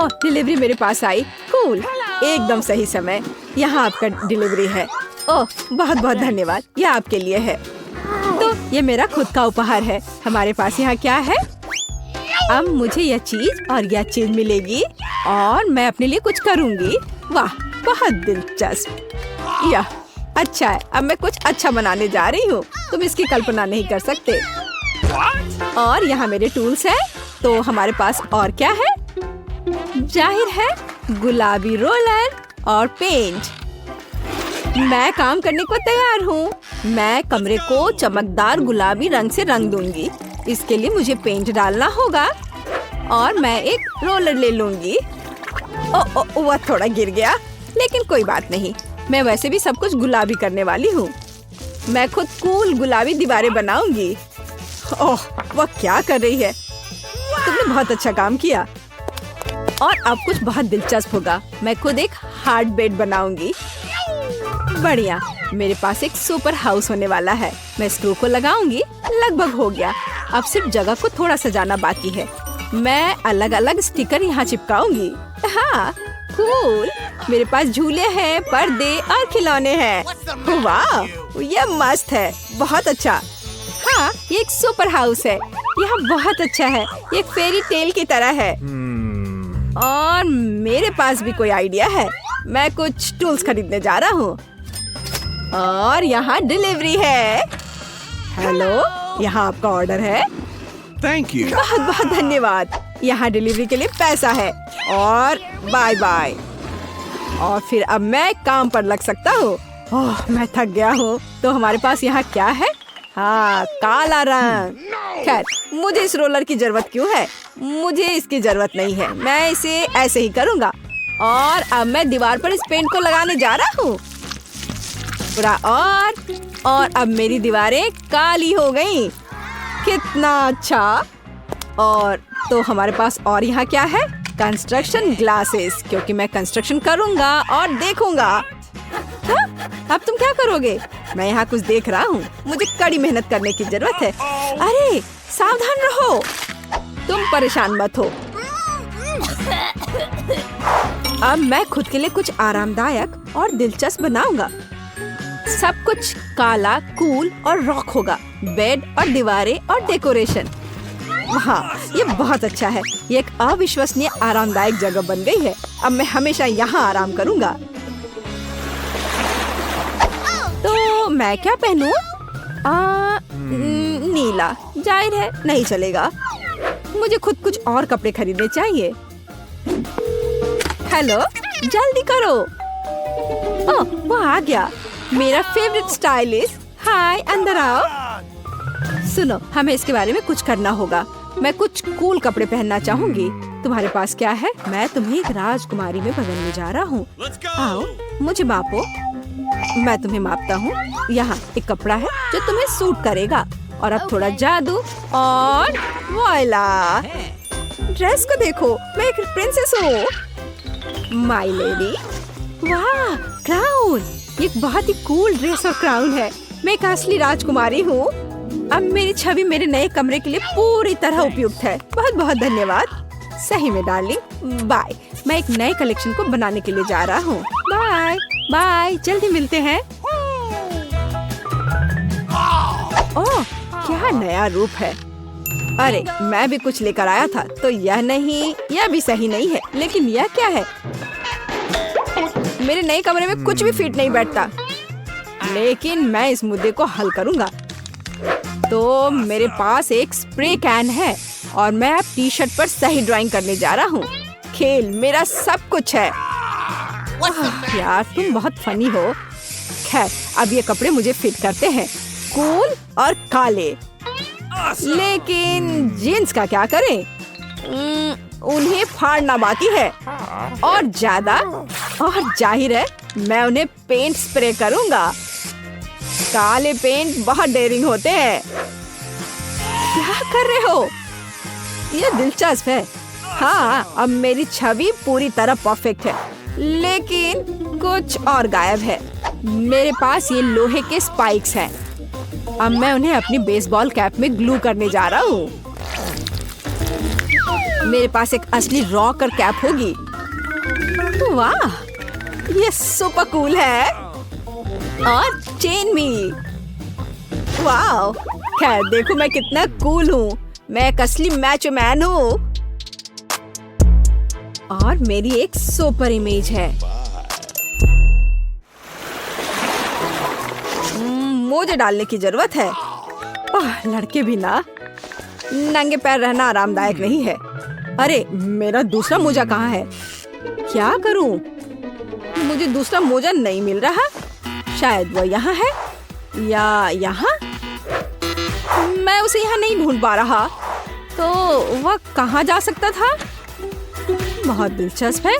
ओह, delivery मेरे पास आई। Cool, एकदम सही समय। यहाँ आपका डिलीवरी है। ओह, बहुत बहुत धन्यवाद, यह आपके लिए है। तो ये मेरा खुद का उपहार है। हमारे पास यहाँ क्या है? अब मुझे यह चीज और यह चीज मिलेगी और मैं अपने लिए कुछ करूँगी। वाह, बहुत दिलचस्प। यह अच्छा है। अब मैं कुछ अच्छा बनाने जा रही हूँ। तुम इसकी कल्पना नहीं कर सकते। और यहाँ मेरे टूल्स हैं। तो हमारे पास और क्या है? जाहिर है गुलाबी रोलर और पेंट। मैं काम करने को तैयार हूँ। मैं कमरे को चमकदार गुलाबी रंग से रंग दूंगी। इसके लिए मुझे पेंट डालना होगा और मैं एक रोलर ले लूंगी। वह थोड़ा गिर गया, लेकिन कोई बात नहीं। मैं वैसे भी सब कुछ गुलाबी करने वाली हूँ। मैं खुद कूल गुलाबी दीवारें बनाऊंगी। ओह, वह क्या कर रही है? तुमने बहुत अच्छा काम किया। और अब कुछ बहुत दिलचस्प होगा। मैं खुद एक हार्ड बेड बनाऊंगी। बढ़िया, मेरे पास एक सुपर हाउस होने वाला है। मैं स्क्रू को लगाऊंगी। लगभग हो गया। अब सिर्फ जगह को थोड़ा सजाना बाकी है। मैं अलग अलग स्टिकर यहाँ चिपकाऊंगी। हाँ, कूल। मेरे पास झूले हैं, पर्दे और खिलौने हैं। वाह, ये मस्त है। बहुत अच्छा। हाँ, ये एक सुपर हाउस है। यह बहुत अच्छा है। ये एक फेरी टेल की तरह है। और मेरे पास भी कोई आइडिया है। मैं कुछ टूल्स खरीदने जा रहा हूँ। और यहाँ डिलीवरी है। हेलो, यहाँ आपका ऑर्डर है। Thank you. बहुत बहुत धन्यवाद। यहाँ डिलीवरी के लिए पैसा है। और बाय बाय। और फिर अब मैं काम पर लग सकता हूँ। ओह, मैं थक गया हूँ। तो हमारे पास यहाँ क्या है? हाँ, काला रंग। खैर, मुझे इस रोलर की जरूरत क्यों है? मुझे इसकी जरूरत नहीं है। मैं इसे ऐसे ही करूँगा। और अब मैं दीवार पर इस पेंट को लगाने जा रहा हूँ। पूरा और अब मेरी दीवारें काली हो गई। कितना अच्छा। और तो हमारे पास और यहाँ क्या है? कंस्ट्रक्शन ग्लासेस, क्योंकि मैं कंस्ट्रक्शन करूँगा और देखूंगा। हाँ? अब तुम क्या करोगे? मैं यहाँ कुछ देख रहा हूँ। मुझे कड़ी मेहनत करने की जरूरत है। अरे, सावधान रहो। तुम परेशान मत हो। अब मैं खुद के लिए कुछ आरामदायक और दिलचस्प बनाऊंगा। सब कुछ काला, कूल और रॉक होगा। बेड और दीवारें और डेकोरेशन। हाँ, ये बहुत अच्छा है। ये एक अविश्वसनीय आरामदायक जगह बन गई है। अब मैं हमेशा यहाँ आराम करूँगा। तो मैं क्या पहनूं? नीला। जाहिर है नहीं चलेगा। मुझे खुद कुछ और कपड़े खरीदने चाहिए। हेलो, जल्दी करो। ओह, वो आ गया। मेरा फेवरेट स्टाइलिस्ट। हाय, अंदर आओ। सुनो, हमें इसके बारे में कुछ करना होगा। मैं कुछ कूल कपड़े पहनना चाहूंगी। तुम्हारे पास क्या है? मैं तुम्हें एक राजकुमारी में बदलने जा रहा हूँ। आओ, मुझे मापो। मैं तुम्हें मापता हूँ। यहाँ एक कपड़ा है जो तुम्हें सूट करेगा। और अब थोड़ा जादू और वॉइला। ड्रेस को देखो, मैं एक प्रिंसेस हूँ। My lady. वाह, क्राउन। ये एक बहुत ही कूल ड्रेस और क्राउन है। मैं एक असली राजकुमारी हूँ। अब मेरी छवि मेरे नए कमरे के लिए पूरी तरह उपयुक्त है। बहुत बहुत धन्यवाद। सही में डार्लिंग। बाय। मैं एक नए कलेक्शन को बनाने के लिए जा रहा हूँ। बाय बाय, जल्दी मिलते हैं। ओह, क्या नया रूप है। अरे, मैं भी कुछ लेकर आया था। तो यह नहीं, यह भी सही नहीं है। लेकिन यह क्या है? मेरे नए कमरे में कुछ भी फिट नहीं बैठता। लेकिन मैं इस मुद्दे को हल करूंगा। तो मेरे पास एक स्प्रे कैन है और मैं अब टी शर्ट पर सही ड्राइंग करने जा रहा हूँ। खेल मेरा सब कुछ है। यार, तुम बहुत फनी हो। खैर, अब ये कपड़े मुझे फिट करते हैं। कूल और काले। लेकिन जीन्स का क्या करें? उन्हें फाड़ना बाकी है। और ज्यादा। और जाहिर है मैं उन्हें पेंट स्प्रे करूंगा। काले पेंट बहुत डेयरिंग होते हैं। क्या कर रहे हो? ये दिलचस्प है। हाँ, अब मेरी छवि पूरी तरह परफेक्ट है। लेकिन कुछ और गायब है। मेरे पास ये लोहे के स्पाइक्स हैं। अब मैं उन्हें अपनी बेसबॉल कैप में ग्लू करने जा रहा हूँ। मेरे पास एक असली रॉकर कैप होगी। वाह, ये सुपर कूल है। और चेन भी। वाह, खैर देखो मैं कितना कूल हूँ। मैं एक असली मैचो मैन हूँ। और मेरी एक सुपर इमेज है। मोजे डालने की जरूरत है। लड़के भी ना नंगे पैर रहना आरामदायक नहीं है। अरे मेरा दूसरा मोजा कहाँ है? क्या करूं? मुझे दूसरा मोजा नहीं मिल रहा। शायद वह यहाँ है या यहाँ। मैं उसे यहाँ नहीं ढूंढ पा रहा। तो वह कहाँ जा सकता था? बहुत दिलचस्प है।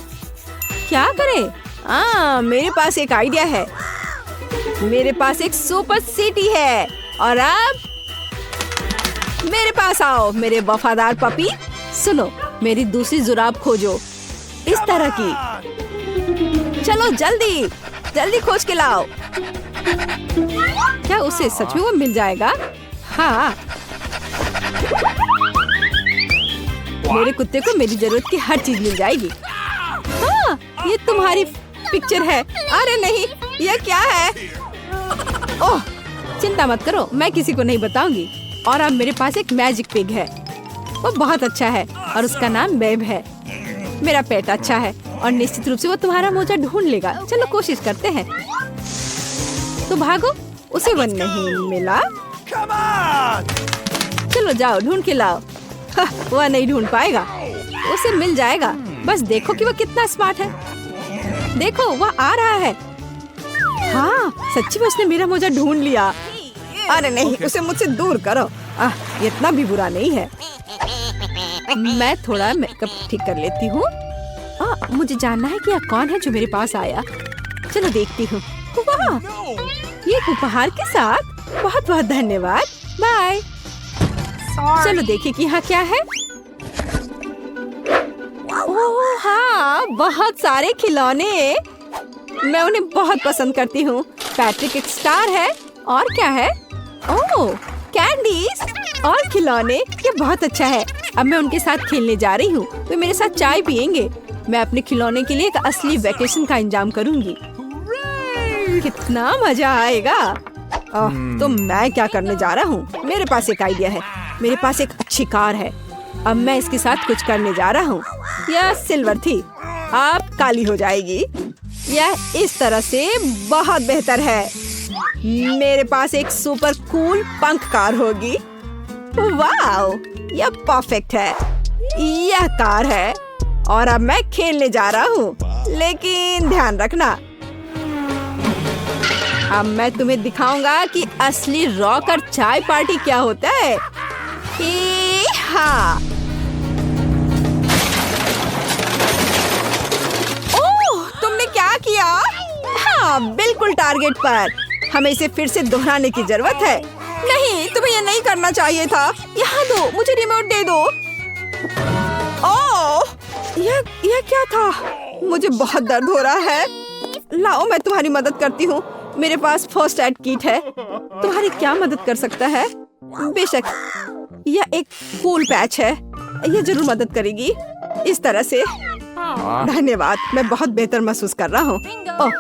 क्या करें? मेरे पास एक आइडिया है। मेरे पास एक सुपर सिटी है। और अब मेरे पास आओ मेरे वफादार पपी। सुनो, मेरी दूसरी जुराब खोजो, इस तरह की। चलो जल्दी जल्दी खोज के लाओ। क्या उसे सच में वो मिल जाएगा? हाँ, मेरे कुत्ते को मेरी जरूरत की हर चीज मिल जाएगी। हाँ, ये तुम्हारी पिक्चर है। अरे नहीं, ये क्या है? ओह, चिंता मत करो, मैं किसी को नहीं बताऊंगी। और अब मेरे पास एक मैजिक पिग है। वो बहुत अच्छा है और उसका नाम बेब है। मेरा पेट अच्छा है और निश्चित रूप से वो तुम्हारा मोजा ढूंढ लेगा। चलो कोशिश करते हैं। तो भागो, उसे वो नहीं मिला। चलो जाओ ढूंढ के लाओ। वह नहीं ढूंढ पाएगा, उसे मिल जाएगा। बस देखो कि वह कितना स्मार्ट है। देखो वह आ रहा है। हाँ, सच्ची में उसने मेरा मोजा ढूंढ लिया। अरे नहीं, उसे मुझसे दूर करो। इतना भी बुरा नहीं है। मैं थोड़ा मेकअप ठीक कर लेती हूँ। मुझे जानना है कि यह कौन है जो मेरे पास आया। चलो देखती हूँ। वाह, ये उपहार के साथ बहुत बहुत धन्यवाद। बाय। चलो देखिए कि यहाँ क्या है। ओह हाँ, बहुत सारे खिलौने। मैं उन्हें बहुत पसंद करती हूँ। पैट्रिक एक स्टार है। और क्या है? ओह, कैंडीज और खिलौने। ये बहुत अच्छा है। अब मैं उनके साथ खेलने जा रही हूँ। वे मेरे साथ चाय पियेंगे। मैं अपने खिलौने के लिए एक असली वैकेशन का इंतजाम करूँगी। कितना मजा आएगा। तो मैं क्या करने जा रहा हूँ? मेरे पास एक आइडिया है। मेरे पास एक अच्छी कार है। अब मैं इसके साथ कुछ करने जा रहा हूँ। यह सिल्वर थी, अब काली हो जाएगी। यह इस तरह से बहुत बेहतर है। मेरे पास एक सुपर कूल पंख कार होगी। वाओ, यह परफेक्ट है। यह कार है और अब मैं खेलने जा रहा हूँ। लेकिन ध्यान रखना, अब मैं तुम्हें दिखाऊंगा कि असली रॉकर चाय पार्टी क्या होता है। हाँ, ओह, तुमने क्या किया? हाँ, बिल्कुल टारगेट पर। हमें इसे फिर से दोहराने की जरूरत है। नहीं, तुम्हें यह नहीं करना चाहिए था। यहाँ दो, मुझे रिमोट दे दो। ओह, यह क्या था? मुझे बहुत दर्द हो रहा है। लाओ, मैं तुम्हारी मदद करती हूँ। मेरे पास फर्स्ट एड किट है। तुम्हारी क्या मदद कर सकता है? बेशक, यह एक कूल पैच है। यह जरूर मदद करेगी। इस तरह से। धन्यवाद, मैं बहुत बेहतर महसूस कर रहा हूँ। ओह,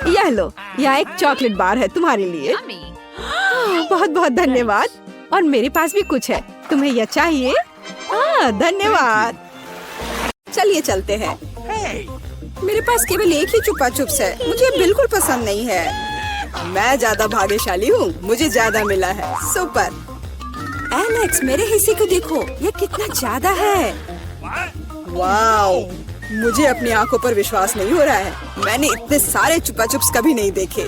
यह लो, यह एक चॉकलेट बार है तुम्हारे लिए। बहुत बहुत धन्यवाद। और मेरे पास भी कुछ है। तुम्हें यह चाहिए? धन्यवाद। चलिए चलते हैं। मेरे पास केवल एक ही चुपा चुप्स है। मुझे बिल्कुल पसंद नहीं है। मैं ज्यादा भाग्यशाली हूँ, मुझे ज्यादा मिला है। सुपर। एलेक्स, मेरे हिस्से को देखो, यह कितना ज्यादा है। वाओ, मुझे अपनी आंखों पर विश्वास नहीं हो रहा है। मैंने इतने सारे चुपा चुप्स कभी नहीं देखे।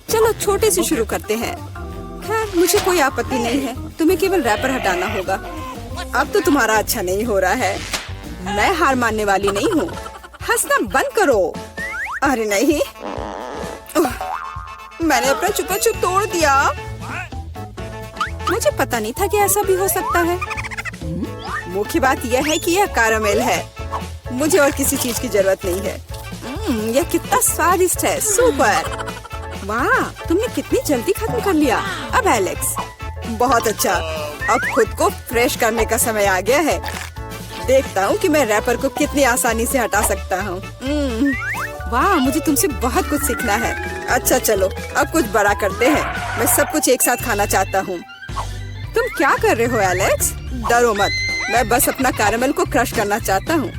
चलो छोटे से शुरू करते हैं। खैर, मुझे कोई आपत्ति नहीं है। तुम्हें केवल रैपर हटाना होगा। अब तो तुम्हारा अच्छा नहीं हो रहा है। मैं हार मानने वाली नहीं हूँ। हंसना बंद करो। अरे नहीं, मैंने अपना चुपा चुप तोड़ दिया। मुझे पता नहीं था कि ऐसा भी हो सकता है। मुख्य बात यह है कि यह कैरामेल है। मुझे और किसी चीज की जरूरत नहीं है। यह कितना स्वादिष्ट है। सुपर। वाह, तुमने कितनी जल्दी खत्म कर लिया। अब एलेक्स, बहुत अच्छा। अब खुद को फ्रेश करने का समय आ गया है। देखता हूँ कि मैं रैपर को कितनी आसानी से हटा सकता हूँ। वाह, मुझे तुमसे बहुत कुछ सीखना है। अच्छा चलो, अब कुछ बड़ा करते हैं। मैं सब कुछ एक साथ खाना चाहता हूँ। तुम क्या कर रहे हो एलेक्स? डरो मत, मैं बस अपना कैरेमल को क्रश करना चाहता हूँ।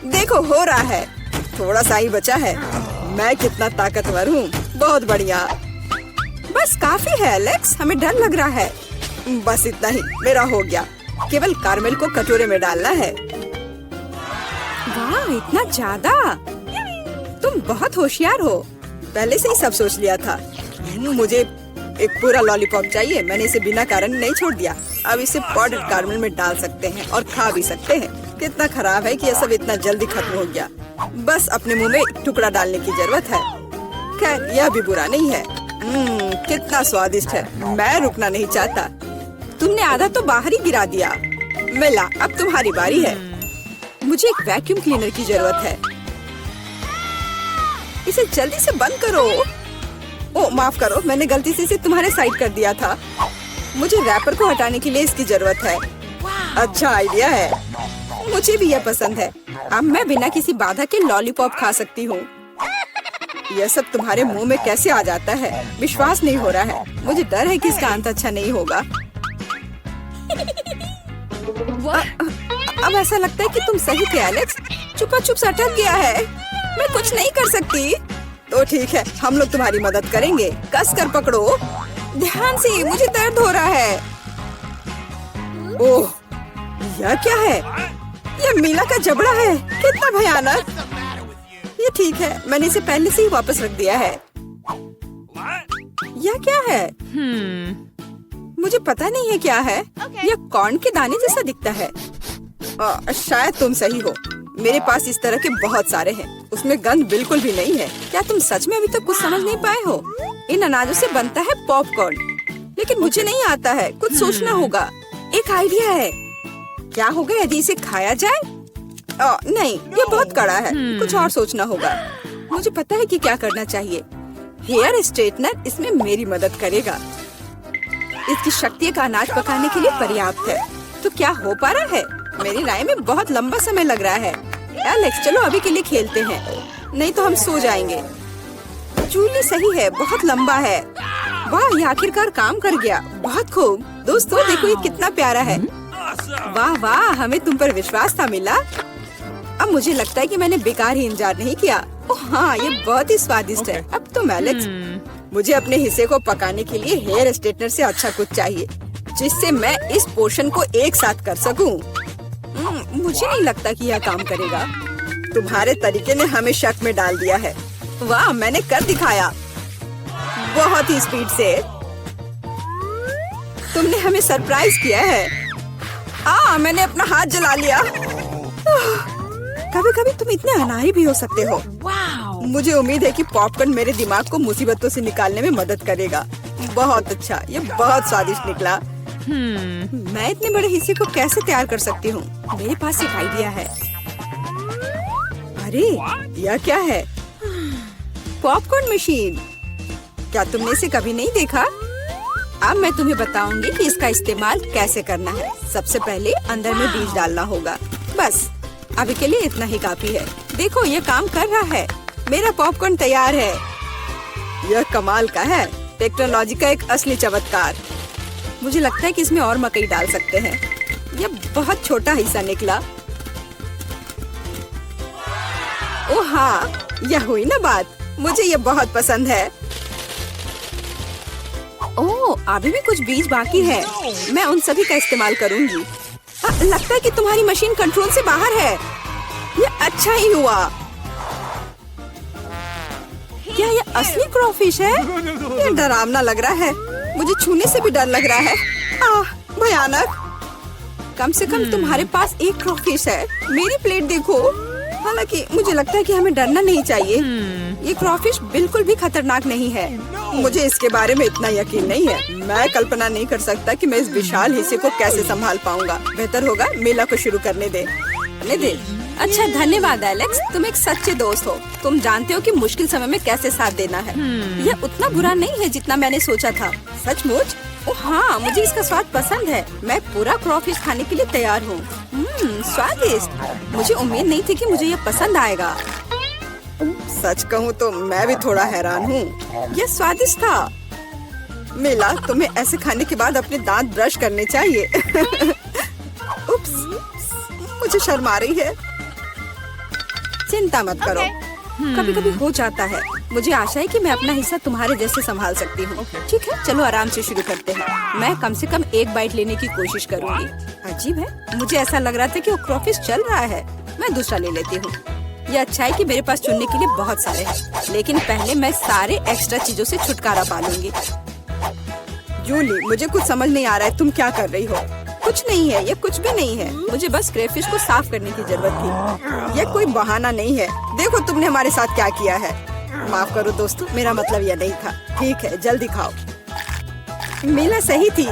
देखो, हो रहा है। थोड़ा सा ही बचा है। मैं कितना ताकतवर हूँ। बहुत बढ़िया। बस काफी है एलेक्स, हमें डर लग रहा है। बस इतना ही, मेरा हो गया। केवल कैरेमल को कटोरे में डालना है। वाह, इतना ज्यादा! तुम बहुत होशियार हो। पहले से ही सब सोच लिया था। मुझे एक पूरा लॉलीपॉप चाहिए। मैंने इसे बिना कारण नहीं छोड़ दिया। अब इसे पाउडर्ड कैरेमल में डाल सकते हैं और खा भी सकते हैं। कितना खराब है कि यह सब इतना जल्दी खत्म हो गया। बस अपने मुंह में एक टुकड़ा डालने की जरूरत है। खैर, यह भी बुरा नहीं है। कितना स्वादिष्ट है। मैं रुकना नहीं चाहता। तुमने आधा तो बाहर ही गिरा दिया। मिला, अब तुम्हारी बारी है। मुझे एक वैक्यूम क्लीनर की जरूरत है। इसे जल्दी से बंद करो। ओह, माफ करो, मैंने गलती से इसे तुम्हारे साइड कर दिया था। मुझे रैपर को हटाने के लिए इसकी जरूरत है। अच्छा आइडिया है। मुझे भी यह पसंद है। अब मैं बिना किसी बाधा के लॉलीपॉप खा सकती हूँ। यह सब तुम्हारे मुंह में कैसे आ जाता है? विश्वास नहीं हो रहा है। मुझे डर है कि इसका अंत अच्छा नहीं होगा। अब ऐसा लगता है कि तुम सही थे एलेक्स। चुपा चुप से अटक गया है। मैं कुछ नहीं कर सकती। तो ठीक है, हम लोग तुम्हारी मदद करेंगे। कस कर पकड़ो। ध्यान से, मुझे दर्द हो रहा है। ओह, यह क्या है? यह मीला का जबड़ा है। कितना भयानक। ये ठीक है, मैंने इसे पहले से ही वापस रख दिया है। यह क्या है? मुझे पता नहीं है क्या है। यह कॉर्न के दाने जैसा दिखता है। शायद तुम सही हो। मेरे पास इस तरह के बहुत सारे हैं। उसमें गंध बिल्कुल भी नहीं है। क्या तुम सच में अभी तक कुछ समझ नहीं पाए हो? इन अनाजों से बनता है पॉपकॉर्न, लेकिन मुझे नहीं आता है। कुछ सोचना होगा। एक आइडिया है। क्या होगा यदि इसे खाया जाए? नहीं, ये बहुत कड़ा है। कुछ और सोचना होगा। मुझे पता है कि क्या करना चाहिए। हेयर स्ट्रेटनर इसमें मेरी मदद करेगा। इसकी शक्ति का अनाज पकाने के लिए पर्याप्त है। तो क्या हो पा रहा है? मेरी राय में बहुत लंबा समय लग रहा है। एलेक्स, चलो अभी के लिए खेलते हैं, नहीं तो हम सो जाएंगे। जूली सही है, बहुत लंबा है। वाह, ये आखिरकार काम कर गया। बहुत खूब। दोस्तों देखो, ये कितना प्यारा है। वाह वाह, हमें तुम पर विश्वास था मिला। अब मुझे लगता है कि मैंने बेकार ही इंतजार नहीं किया। ओह हाँ, ये बहुत ही स्वादिष्ट है। अब तुम एलेक्स, मुझे अपने हिस्से को पकाने के लिए हेयर स्ट्रेटनर से अच्छा कुछ चाहिए, जिससे मैं इस पोर्शन को एक साथ कर सकूं। मुझे नहीं लगता कि यह काम करेगा। तुम्हारे तरीके ने हमें शक में डाल दिया है। वाह, मैंने कर दिखाया बहुत ही स्पीड से। तुमने हमें सरप्राइज किया है। मैंने अपना हाथ जला लिया। कभी कभी तुम इतने अनाड़ी भी हो सकते हो। मुझे उम्मीद है कि पॉपकॉर्न मेरे दिमाग को मुसीबतों से निकालने में मदद करेगा। बहुत अच्छा, ये बहुत स्वादिष्ट निकला। मैं इतने बड़े हिस्से को कैसे तैयार कर सकती हूँ? मेरे पास एक आइडिया है। अरे, यह क्या है? Popcorn machine. क्या तुमने इसे कभी नहीं देखा? अब मैं तुम्हें बताऊंगी कि इसका इस्तेमाल कैसे करना है। सबसे पहले अंदर में बीज डालना होगा। बस अभी के लिए इतना ही काफी है। देखो, ये काम कर रहा है। मेरा पॉपकॉर्न तैयार है। यह कमाल का है। टेक्नोलॉजी का एक असली चमत्कार। मुझे लगता है कि इसमें और मकई डाल सकते हैं। यह बहुत छोटा हिस्सा निकला। ओह हाँ, यह हुई ना बात। मुझे यह बहुत पसंद है। ओह, अभी भी कुछ बीज बाकी है। मैं उन सभी का इस्तेमाल करूंगी। लगता है कि तुम्हारी मशीन कंट्रोल से बाहर है। यह अच्छा ही हुआ। क्या यह असली क्रॉफिश है? यह डरावना लग रहा है। मुझे छूने से भी डर लग रहा है। भयानक। कम से कम तुम्हारे पास एक क्रॉफिश है। मेरी प्लेट देखो। हालांकि मुझे लगता है कि हमें डरना नहीं चाहिए। ये क्रॉफिश बिल्कुल भी खतरनाक नहीं है। मुझे इसके बारे में इतना यकीन नहीं है। मैं कल्पना नहीं कर सकता कि मैं इस विशाल हिस्से को कैसे संभाल पाऊंगा। बेहतर होगा मेला को शुरू करने दे। अच्छा, धन्यवाद एलेक्स, तुम एक सच्चे दोस्त हो। तुम जानते हो कि मुश्किल समय में कैसे साथ देना है। यह उतना बुरा नहीं है जितना मैंने सोचा था। सचमुच ओह हाँ, मुझे इसका स्वाद पसंद है। मैं पूरा क्रॉफिश खाने के लिए तैयार हूँ। स्वादिष्ट। मुझे उम्मीद नहीं थी कि मुझे ये पसंद आएगा। सच कहूँ तो मैं भी थोड़ा हैरान हूँ। यह स्वादिष्ट था। मिला, तुम्हें ऐसे खाने के बाद अपने दांत ब्रश करने चाहिए। उप्स, मुझे शर्म आ रही है। चिंता मत करो, कभी कभी हो जाता है। मुझे आशा है कि मैं अपना हिस्सा तुम्हारे जैसे संभाल सकती हूँ। ठीक है, चलो आराम से शुरू करते हैं। मैं कम से कम एक बाइट लेने की कोशिश करूँगी। अजीब है, मुझे ऐसा लग रहा था कि वो क्रॉफिश चल रहा है। मैं दूसरा ले लेती हूँ। ये अच्छा है कि मेरे पास चुनने के लिए बहुत सारे हैं, लेकिन पहले मैं सारे एक्स्ट्रा चीजों से छुटकारा पा लूंगी। जूली, मुझे कुछ समझ नहीं आ रहा है, तुम क्या कर रही हो? कुछ नहीं है, ये कुछ भी नहीं है। मुझे बस क्रेफिश को साफ करने की जरूरत थी। ये कोई बहाना नहीं है। देखो तुमने हमारे साथ क्या किया है। माफ करो दोस्तों, मेरा मतलब यह नहीं था। ठीक है, जल्दी खाओ। मीला सही थी,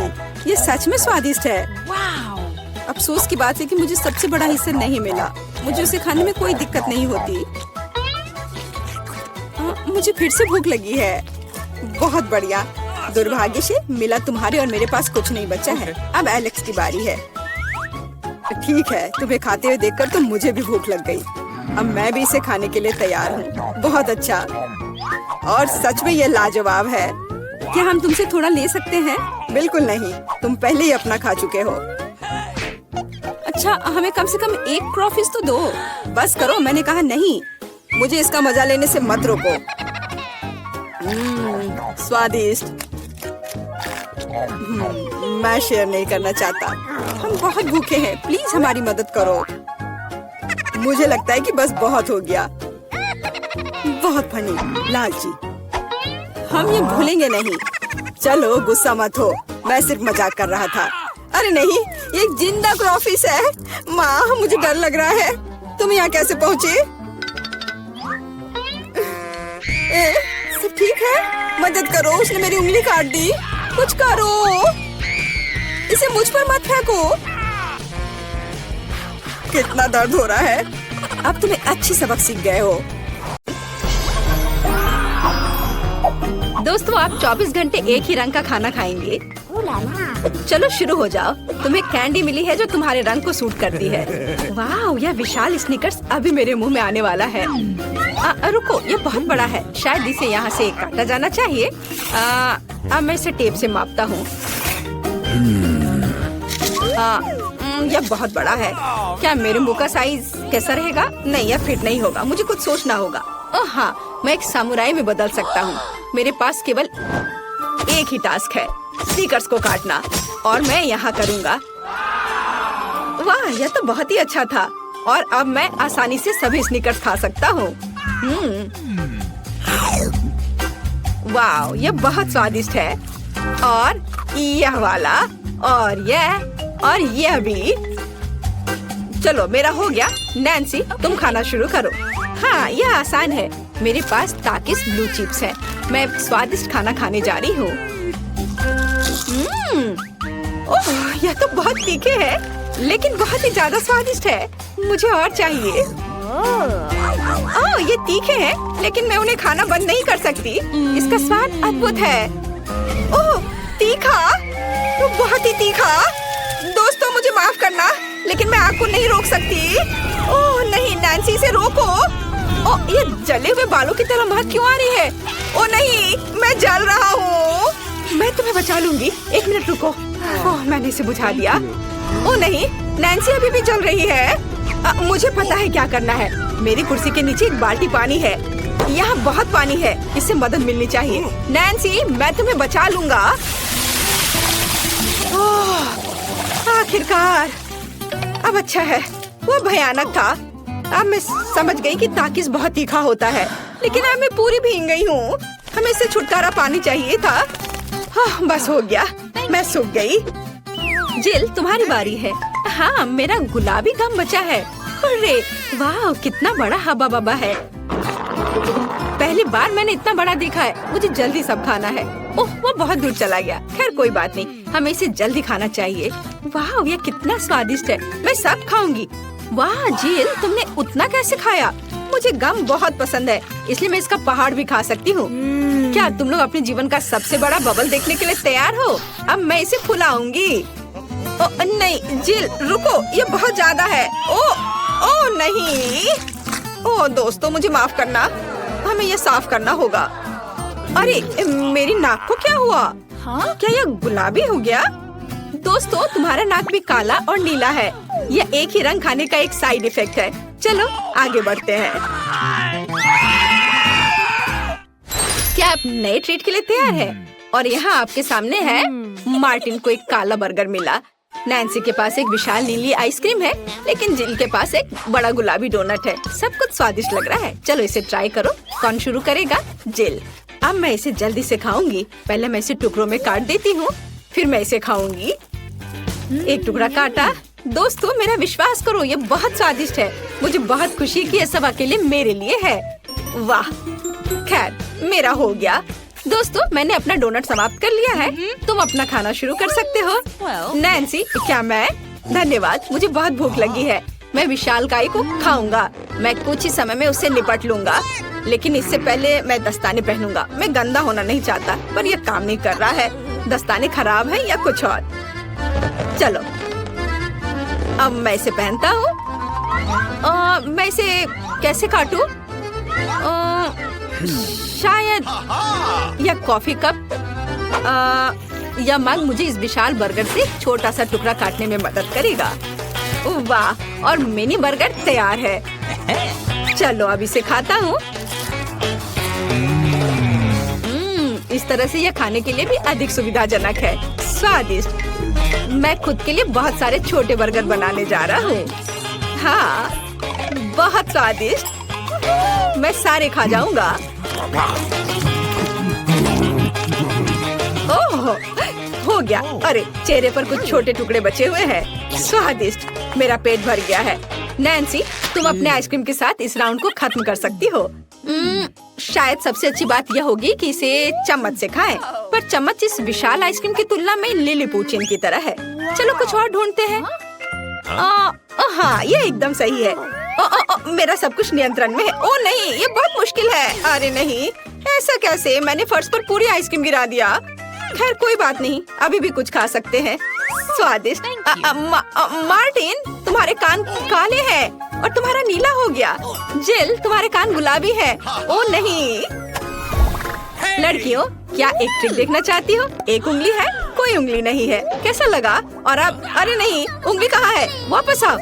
ये सच में स्वादिष्ट है। अफसोस की बात है कि मुझे सबसे बड़ा हिस्सा नहीं मिला। मुझे उसे खाने में कोई दिक्कत नहीं होती। मुझे फिर से भूख लगी है। बहुत बढ़िया। दुर्भाग्य से मिला, तुम्हारे और मेरे पास कुछ नहीं बचा है। अब एलेक्स की बारी है। ठीक है, तुम्हें खाते हुए देखकर तो मुझे भी भूख लग गई। अब मैं भी इसे खाने के लिए तैयार हूँ। बहुत अच्छा, और सच में ये लाजवाब है। क्या हम तुमसे थोड़ा ले सकते हैं? बिल्कुल नहीं, तुम पहले ही अपना खा चुके हो। अच्छा, हमें कम से कम एक क्रॉफिश तो दो। बस करो, मैंने कहा नहीं। मुझे इसका मजा लेने से मत रोको। स्वादिष्ट। मैं शेयर नहीं करना चाहता। हम बहुत भूखे हैं, प्लीज हमारी मदद करो। मुझे लगता है कि बस बहुत हो गया। बहुत फनी, लालची। हम ये भूलेंगे नहीं। चलो गुस्सा मत हो, मैं सिर्फ मजाक कर रहा था। अरे नहीं, ये एक जिंदा क्रॉफिश है। माँ, मुझे डर लग रहा है। तुम यहाँ कैसे पहुँचे? सब ठीक है? मदद करो, उसने मेरी उंगली काट दी। कुछ करो, इसे मुझ पर मत फेंको। कितना दर्द हो रहा है। अब तुम्हें अच्छी सबक सीख गए हो। दोस्तों, आप 24 घंटे एक ही रंग का खाना खाएंगे? चलो शुरू हो जाओ। तुम्हें कैंडी मिली है जो तुम्हारे रंग को सूट करती है। वाह, यह विशाल स्निकर्स अभी मेरे मुंह में आने वाला है। रुको, ये बहुत बड़ा है। शायद इसे यहाँ से काटा जाना चाहिए। अब मैं इसे टेप से मापता हूँ। यह बहुत बड़ा है। क्या मेरे मुंह का साइज कैसा रहेगा? नहीं, यह फिट नहीं होगा। मुझे कुछ सोचना होगा। ओह हाँ, मैं एक सामुराई में बदल सकता हूँ। मेरे पास केवल एक ही टास्क है, स्नीकर्स को काटना, और मैं यहाँ करूँगा। वाह, यह तो बहुत ही अच्छा था। और अब मैं आसानी से सभी स्नीकर्स खा सकता हूँ। वाह, यह बहुत स्वादिष्ट है। और यह वाला, और यह भी। चलो, मेरा हो गया। नैन्सी, तुम खाना शुरू करो। हाँ, यह आसान है। मेरे पास ताकिस ब्लू चिप्स है। मैं स्वादिष्ट खाना खाने जा रही हूँ। ओह, यह तो बहुत तीखे है, लेकिन बहुत ही ज्यादा स्वादिष्ट है। मुझे और चाहिए। ओह, ये तीखे हैं, लेकिन मैं उन्हें खाना बंद नहीं कर सकती। इसका स्वाद अद्भुत है। ओह, तीखा, तो बहुत ही तीखा। दोस्तों, मुझे माफ करना, लेकिन मैं आग को नहीं रोक सकती। ओह नहीं, नैन्सी, इसे रोको। ओह, ये जले हुए बालों की तरह महक क्यों आ रही है? ओह नहीं, मैं जल रहा हूँ। मैं तुम्हें बचा लूंगी। एक मिनट रुको। ओह, मैंने इसे बुझा दिया। ओह नहीं, नैन्सी अभी भी जल रही है। मुझे पता है क्या करना है। मेरी कुर्सी के नीचे एक बाल्टी पानी है। यहाँ बहुत पानी है, इससे मदद मिलनी चाहिए। नैन्सी, मैं तुम्हें बचा लूंगा। आखिरकार, अब अच्छा है। वो भयानक था। अब मैं समझ गई कि ताकिस बहुत तीखा होता है, लेकिन अब मैं पूरी भीग गई हूँ। हमें इससे छुटकारा पानी चाहिए था। हाँ, बस हो गया, मैं सूख गई। जिल, तुम्हारी बारी है। हाँ, मेरा गुलाबी गम बचा है। अरे वाह, कितना बड़ा हब्बा बब्बा है। पहली बार मैंने इतना बड़ा देखा है। मुझे जल्दी सब खाना है। ओह, वो बहुत दूर चला गया। खैर कोई बात नहीं, हमें इसे जल्दी खाना चाहिए। वाह, ये कितना स्वादिष्ट है। मैं सब खाऊंगी। वाह जिल, तुमने उतना कैसे खाया? मुझे गम बहुत पसंद है, इसलिए मैं इसका पहाड़ भी खा सकती हूँ। क्या तुम लोग अपने जीवन का सबसे बड़ा बबल देखने के लिए तैयार हो? अब मैं इसे फुलाऊंगी। नहीं जिल रुको, ये बहुत ज्यादा है। ओ नहीं। ओ दोस्तों मुझे माफ करना, हमें ये साफ करना होगा। अरे मेरी नाक को क्या हुआ? हाँ? क्या यह गुलाबी हो गया? दोस्तों तुम्हारा नाक भी काला और नीला है। यह एक ही रंग खाने का एक साइड इफेक्ट है। चलो आगे बढ़ते हैं। क्या आप नए ट्रीट के लिए तैयार है? और यहाँ आपके सामने है। मार्टिन को एक काला बर्गर मिला। नैन्सी के पास एक विशाल नीली आइसक्रीम है, लेकिन जिल के पास एक बड़ा गुलाबी डोनट है। सब कुछ स्वादिष्ट लग रहा है। चलो इसे ट्राई करो। कौन शुरू करेगा? जिल। अब मैं इसे जल्दी से खाऊंगी। पहले मैं इसे टुकड़ों में काट देती हूँ, फिर मैं इसे खाऊंगी। एक टुकड़ा काटा। दोस्तों मेरा विश्वास करो, ये बहुत स्वादिष्ट है। मुझे बहुत खुशी कि ये सब अकेले मेरे लिए है। वाह, खैर मेरा हो गया। दोस्तों मैंने अपना डोनट समाप्त कर लिया है। तुम अपना खाना शुरू कर सकते हो। नैन्सी, क्या मैं? धन्यवाद, मुझे बहुत भूख लगी है। मैं विशालकाय को खाऊंगा। मैं कुछ ही समय में उससे निपट लूंगा, लेकिन इससे पहले मैं दस्ताने पहनूंगा। मैं गंदा होना नहीं चाहता, पर यह काम नहीं कर रहा है। दस्ताने खराब है या कुछ और। चलो अब मैं इसे पहनता हूँ। मैं इसे कैसे काटूं? शायद यह कॉफी कप या मग मुझे इस विशाल बर्गर से छोटा सा टुकड़ा काटने में मदद करेगा। वाह, और मिनी बर्गर तैयार है। चलो अब इसे खाता हूँ। इस तरह से यह खाने के लिए भी अधिक सुविधाजनक है। स्वादिष्ट। मैं खुद के लिए बहुत सारे छोटे बर्गर बनाने जा रहा हूँ। हाँ, बहुत स्वादिष्ट। मैं सारे खा जाऊंगा। ओह, हो गया। अरे चेहरे पर कुछ छोटे टुकड़े बचे हुए हैं। स्वादिष्ट। मेरा पेट भर गया है। नैन्सी, तुम अपने आइसक्रीम के साथ इस राउंड को खत्म कर सकती हो। शायद सबसे अच्छी बात यह होगी कि इसे चम्मच से खाएं। पर चम्मच इस विशाल आइसक्रीम की तुलना में लिलीपुचिन की तरह है। चलो कुछ और ढूंढते हैं। हाँ, ये एकदम सही है। मेरा सब कुछ नियंत्रण में है। ओ नहीं, ये बहुत मुश्किल है। अरे नहीं, ऐसा कैसे? मैंने फर्श पर पूरी आइसक्रीम गिरा दिया। खैर कोई बात नहीं, अभी भी कुछ खा सकते हैं। स्वादिष्ट। मार्टिन, तुम्हारे कान काले हैं और तुम्हारा नीला हो गया। जिल, तुम्हारे कान गुलाबी है। ओ नहीं। लड़कियों, क्या एक ट्रिक देखना चाहती हो? एक उंगली है, कोई उंगली नहीं है। कैसा लगा? और अब अरे नहीं, उंगली कहाँ है? वापस आओ।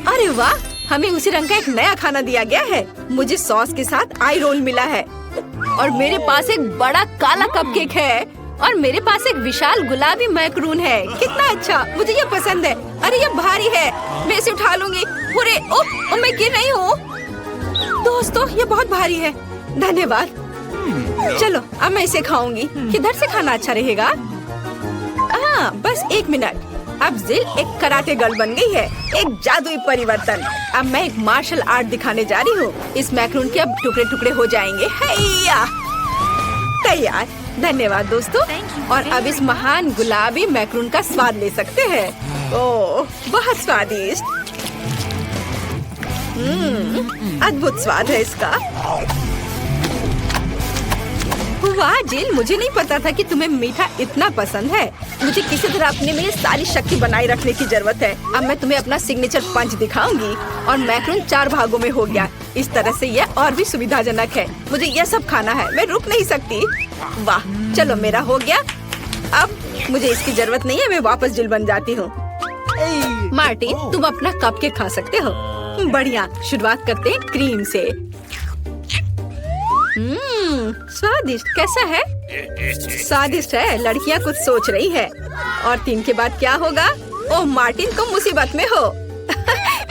अरे वाह, हमें उसी रंग का एक नया खाना दिया गया है। मुझे सॉस के साथ आई रोल मिला है और मेरे पास एक बड़ा काला कपकेक है और मेरे पास एक विशाल गुलाबी मैक्रून है। कितना अच्छा, मुझे ये पसंद है। अरे ये भारी है, मैं इसे उठा लूंगी। अरे ओह, मैं गिर रही हूँ। दोस्तों ये बहुत भारी है। धन्यवाद। चलो अब मैं इसे खाऊंगी। किधर से खाना अच्छा रहेगा? बस एक मिनट। अब जिल एक कराटे गर्ल बन गई है। एक जादुई परिवर्तन। अब मैं एक मार्शल आर्ट दिखाने जा रही हूँ। इस मैक्रून के अब टुकड़े टुकड़े हो जाएंगे। हैया, तैयार। धन्यवाद दोस्तों। और अब इस महान गुलाबी मैक्रून का स्वाद ले सकते हैं। ओह, बहुत स्वादिष्ट। अद्भुत स्वाद है इसका। वाह जिल, मुझे नहीं पता था कि तुम्हें मीठा इतना पसंद है। मुझे किसी तरह अपने में सारी शक्ति बनाए रखने की जरूरत है। अब मैं तुम्हें अपना सिग्नेचर पंच दिखाऊंगी। और मैक्रून 4 भागों में हो गया। इस तरह से यह और भी सुविधाजनक है। मुझे यह सब खाना है, मैं रुक नहीं सकती। वाह, चलो मेरा हो गया। अब मुझे इसकी जरूरत नहीं है, मैं वापस जिल बन जाती हूँ। मार्टिन, तुम अपना कपकेक खा सकते हो। बढ़िया, शुरुआत करते हैं क्रीम से। स्वादिष्ट। कैसा है? स्वादिष्ट है। लड़कियाँ कुछ सोच रही है। और 3 के बाद क्या होगा? ओह मार्टिन, तुम मुसीबत में हो।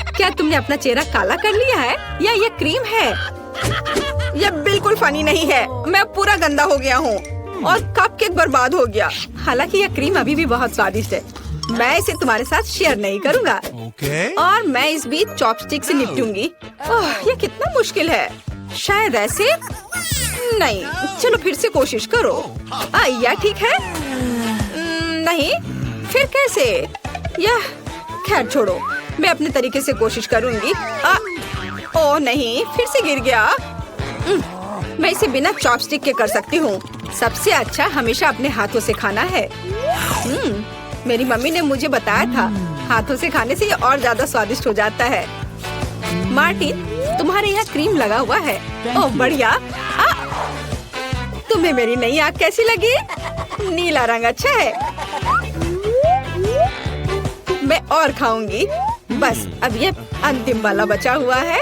क्या तुमने अपना चेहरा काला कर लिया है या ये क्रीम है? यह बिल्कुल फनी नहीं है। मैं पूरा गंदा हो गया हूँ और कपकेक बर्बाद हो गया। हालांकि यह क्रीम अभी भी बहुत स्वादिष्ट है। मैं इसे तुम्हारे साथ शेयर नहीं करूँगा। और मैं इस बीच चॉपस्टिक से निपटूंगी। ओह, ये कितना मुश्किल है। शायद ऐसे नहीं। चलो फिर से कोशिश करो। यह ठीक है? नहीं, फिर कैसे? यह खैर छोड़ो, मैं अपने तरीके से कोशिश करूंगी। ओह नहीं, फिर से गिर गया। मैं इसे बिना चॉपस्टिक के कर सकती हूँ। सबसे अच्छा हमेशा अपने हाथों से खाना है। मेरी मम्मी ने मुझे बताया था, हाथों से खाने से ये और ज्यादा स्वादिष्ट हो जाता है। मार्टिन, तुम्हारे यहाँ क्रीम लगा हुआ है। ओह बढ़िया। तुम्हें मेरी नई आँख कैसी लगी? नीला रंग अच्छा है। मैं और खाऊंगी। बस अब ये अंतिम वाला बचा हुआ है।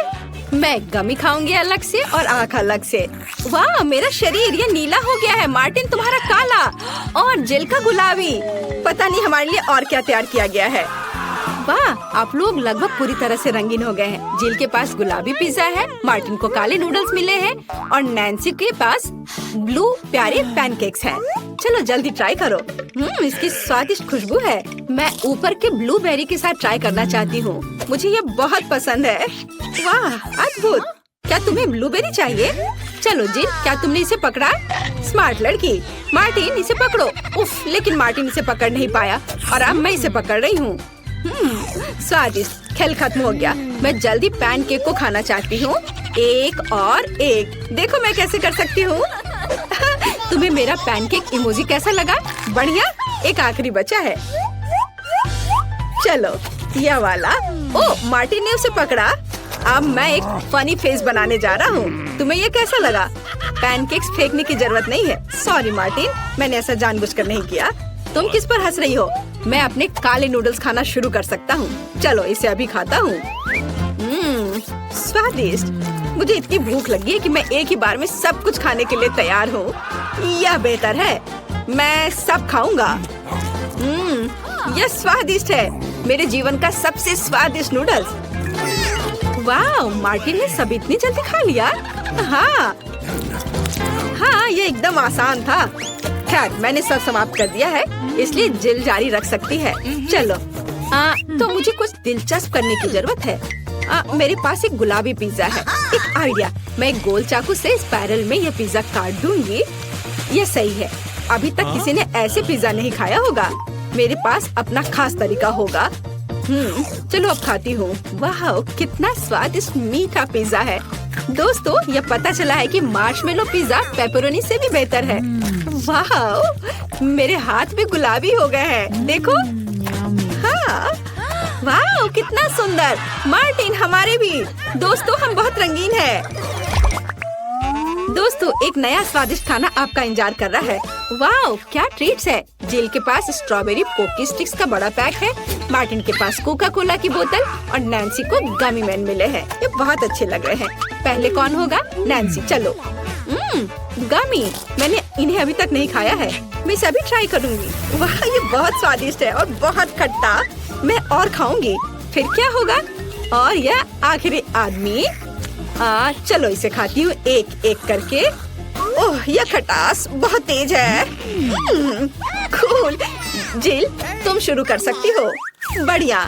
मैं गमी खाऊंगी अलग से और आँख अलग से। वाह, मेरा शरीर ये नीला हो गया है। मार्टिन, तुम्हारा काला और जिल का गुलाबी। पता नहीं हमारे लिए और क्या तैयार किया गया है। वाह, आप लोग लगभग पूरी तरह से रंगीन हो गए हैं। जिल के पास गुलाबी पिज्जा है, मार्टिन को काले नूडल्स मिले हैं और नैन्सी के पास ब्लू प्यारे पैनकेक्स हैं। चलो जल्दी ट्राई करो। इसकी स्वादिष्ट खुशबू है। मैं ऊपर के ब्लूबेरी के साथ ट्राई करना चाहती हूँ। मुझे ये बहुत पसंद है। वाह, अद्भुत। क्या तुम्हें ब्लूबेरी चाहिए? चलो जिल, क्या तुमने इसे पकड़ा? स्मार्ट लड़की। मार्टिन, इसे पकड़ो। उफ, लेकिन मार्टिन इसे पकड़ नहीं पाया और अब मैं इसे पकड़ रही हूँ। स्वादिष्ट। खेल खत्म हो गया। मैं जल्दी पैनकेक को खाना चाहती हूँ। एक और एक। देखो मैं कैसे कर सकती हूँ। तुम्हें मेरा पैनकेक इमोजी कैसा लगा? बढ़िया। एक आखिरी बचा है। चलो यह वाला। ओह, मार्टिन ने उसे पकड़ा। अब मैं एक फनी फेस बनाने जा रहा हूँ। तुम्हें ये कैसा लगा? पैनकेक्स फेंकने की जरूरत नहीं है। सॉरी मार्टिन, मैंने ऐसा जानबूझकर नहीं किया। तुम किस पर हंस रही हो? मैं अपने काले नूडल्स खाना शुरू कर सकता हूँ। चलो इसे अभी खाता हूँ। स्वादिष्ट। मुझे इतनी भूख लगी है कि मैं एक ही बार में सब कुछ खाने के लिए तैयार हूँ। यह बेहतर है। मैं सब खाऊंगा। यह स्वादिष्ट है। मेरे जीवन का सबसे स्वादिष्ट नूडल्स। वाह, मार्टिन ने सब इतनी जल्दी खा लिया। हाँ, ये एकदम आसान था। खैर, मैंने सब समाप्त कर दिया है, इसलिए जिल जारी रख सकती है। चलो, तो मुझे कुछ दिलचस्प करने की जरूरत है। मेरे पास एक गुलाबी पिज्जा है। एक आइडिया, मैं एक गोल चाकू से स्पाइरल में यह पिज्जा काट दूंगी। यह सही है। अभी तक किसी ने ऐसे पिज्जा नहीं खाया होगा। मेरे पास अपना खास तरीका होगा। चलो अब खाती हूँ। वाह, कितना स्वादिष्ट मीठा पिज्जा है। दोस्तों, यह पता चला है कि मार्शमेलो पिज्जा पेपरोनी से भी बेहतर है। वाह, मेरे हाथ भी गुलाबी हो गए हैं। देखो। हाँ, वाह, कितना सुंदर। मार्टिन, हमारे भी। दोस्तों, हम बहुत रंगीन हैं। दोस्तों, एक नया स्वादिष्ट खाना आपका इंतजार कर रहा है। वाह, क्या ट्रीट्स है। जिल के पास स्ट्रॉबेरी पोकी स्टिक्स का बड़ा पैक है। मार्टिन के पास कोका कोला की बोतल और नैन्सी को गमी मैन मिले हैं। ये बहुत अच्छे लग रहे हैं। पहले कौन होगा? नैन्सी। चलो। गमी। मैंने इन्हें अभी तक नहीं खाया है। मैं इसे अभी ट्राई करूंगी। वाह, ये बहुत स्वादिष्ट है और बहुत खट्टा। मैं और खाऊंगी। फिर क्या होगा? और यह आखिरी आदमी। चलो इसे खाती हूँ एक एक करके। ओह, यह खटास बहुत तेज है। कूल। जिल, तुम शुरू कर सकती हो। बढ़िया।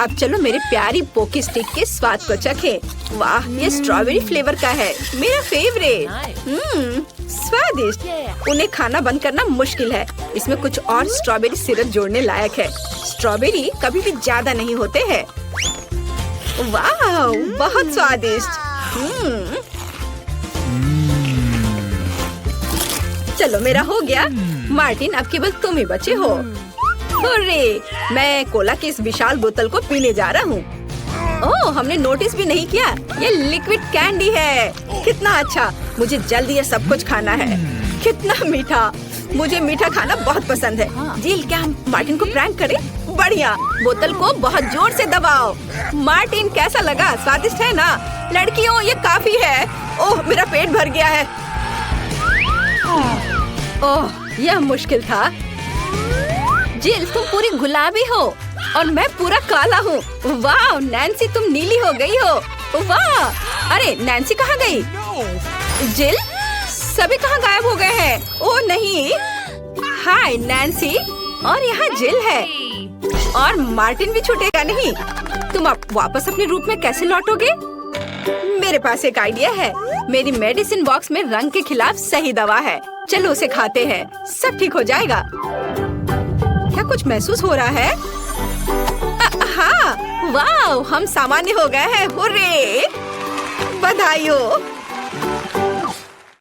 अब चलो मेरे प्यारी पोकी स्टिक के स्वाद को चखें। वाह, ये स्ट्रॉबेरी फ्लेवर का है। मेरा फेवरेट। स्वादिष्ट। उन्हें खाना बंद करना मुश्किल है। इसमें कुछ और स्ट्रॉबेरी सिरप जोड़ने लायक है। स्ट्रॉबेरी कभी भी ज्यादा नहीं होते हैं। वाह, बहुत स्वादिष्ट। चलो मेरा हो गया। मार्टिन, अब केवल तुम ही बचे हो। अरे, मैं कोला की इस विशाल बोतल को पीने जा रहा हूँ। ओह, हमने नोटिस भी नहीं किया। ये लिक्विड कैंडी है। कितना अच्छा। मुझे जल्दी ये सब कुछ खाना है। कितना मीठा। मुझे मीठा खाना बहुत पसंद है। जिल, क्या हम मार्टिन को प्रैंक करें? बढ़िया। बोतल को बहुत जोर से दबाओ। मार्टिन, कैसा लगा? स्वादिष्ट है ना? लड़कियों, ये काफी है। ओह, मेरा पेट भर गया है। ओह, यह मुश्किल था। जिल, तुम पूरी गुलाबी हो और मैं पूरा काला हूँ। वाह, नैन्सी, तुम नीली हो गई हो। वाह। अरे, नैन्सी कहाँ गई? जिल, सभी कहाँ गायब हो गए हैं? ओह नहीं। हाय नैन्सी, और यहाँ जिल है और मार्टिन भी छूटेगा नहीं। तुम अब वापस अपने रूप में कैसे लौटोगे? मेरे पास एक आइडिया है। मेरी मेडिसिन बॉक्स में रंग के खिलाफ सही दवा है। चलो उसे खाते हैं, सब ठीक हो जाएगा। क्या कुछ महसूस हो रहा है? हाँ, वाह, हम सामान्य हो गए हैं। हुर्रे! बधाई हो।